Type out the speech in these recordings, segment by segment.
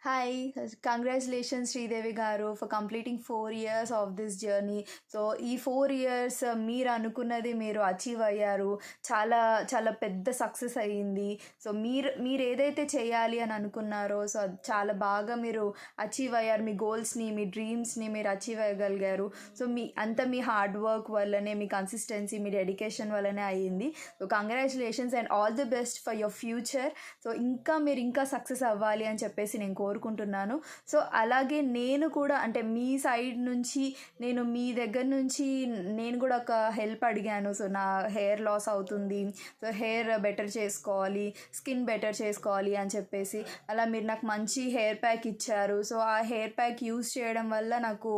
Hi! Congratulations Sridevi గారు for completing 4 years of this journey. So, ఈ 4 years మీరు అనుకున్నది మీరు అచీవ్ అయ్యారు. చాలా చాలా పెద్ద సక్సెస్ అయ్యింది. సో, మీరేదైతే చేయాలి అని అనుకున్నారో సో, అది చాలా బాగా మీరు అచీవ్ అయ్యారు. మీ గోల్స్‌ని, మీ డ్రీమ్స్‌ని మీరు అచీవ్ అయ్యగలిగారు. సో, మీ హార్డ్ వర్క్ వల్లనే, మీ కన్సిస్టెన్సీ, మీ డెడికేషన్ వల్లనే అయ్యింది. So, congratulations and all the best for your future. So, మీరు ఇంకా సక్సెస్ అవ్వాలి అని చెప్పేసి నేను కోరుకుంటున్నాను. సో, అలాగే నేను కూడా అంటే మీ సైడ్ నుంచి మీ దగ్గర నుంచి నేను కూడా ఒక హెల్ప్ అడిగాను. సో, నా హెయిర్ లాస్ అవుతుంది. సో, హెయిర్ బెటర్ చేసుకోవాలి, స్కిన్ బెటర్ చేసుకోవాలి అని చెప్పేసి అలా మీరు నాకు మంచి హెయిర్ ప్యాక్ ఇచ్చారు. సో, ఆ హెయిర్ ప్యాక్ యూస్ చేయడం వల్ల నాకు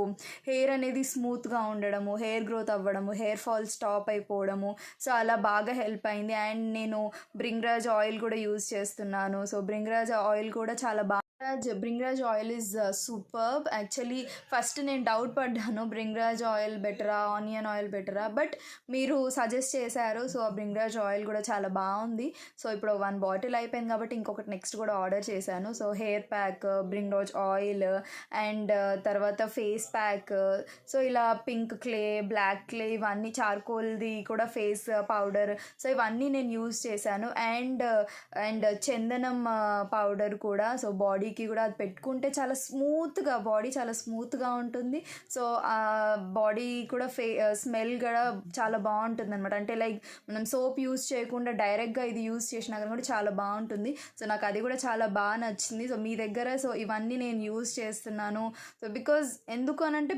హెయిర్ అనేది స్మూత్గా ఉండడము, హెయిర్ గ్రోత్ అవ్వడము, హెయిర్ ఫాల్ స్టాప్ అయిపోవడము, సో అలా బాగా హెల్ప్ అయింది. అండ్ నేను బ్రింగ్రాజ్ ఆయిల్ కూడా యూస్ చేస్తున్నాను. సో, బ్రింగ్రాజ్ ఆయిల్ కూడా చాలా Bhringraj oil is superb. Actually first నేను డౌట్ పడ్డాను, బ్రింగ్రాజ్ ఆయిల్ బెటరా, ఆనియన్ ఆయిల్ బెటరా, బట్ మీరు సజెస్ట్ చేశారు. సో, ఆ బ్రింగ్రాజ్ ఆయిల్ కూడా చాలా బాగుంది. సో, ఇప్పుడు 1 బాటిల్ అయిపోయింది కాబట్టి ఇంకొకటి నెక్స్ట్ కూడా ఆర్డర్ చేశాను. So, hair pack, Bhringraj oil and తర్వాత ఫేస్ ప్యాక్, సో ఇలా పింక్ క్లే, బ్లాక్ క్లే, ఇవన్నీ చార్కోల్ది కూడా ఫేస్ పౌడర్, సో ఇవన్నీ నేను యూజ్ చేశాను. అండ్ చందనం పౌడర్ కూడా. సో, బాడీకి కూడా అది పెట్టుకుంటే బాడీ చాలా స్మూత్గా ఉంటుంది. సో, ఆ బాడీ కూడా స్మెల్ కూడా చాలా బాగుంటుంది అనమాట. అంటే లైక్ మనం సోప్ యూస్ చేయకుండా డైరెక్ట్గా ఇది యూస్ చేసినా కానీ కూడా చాలా బాగుంటుంది. సో, నాకు అది కూడా చాలా బాగా నచ్చింది. సో, మీ దగ్గర సో ఇవన్నీ నేను యూస్ చేస్తున్నాను. సో, బికాజ్ ఎందుకు అనంటే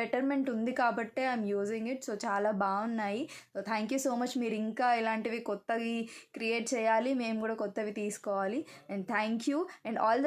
బెటర్మెంట్ ఉంది కాబట్టే ఐఎమ్ యూజింగ్ ఇట్. సో, చాలా బాగున్నాయి. So, thank you so much. మీరు ఇంకా ఇలాంటివి కొత్తవి క్రియేట్ చేయాలి, మేము కూడా కొత్తవి తీసుకోవాలి. And thank you and all the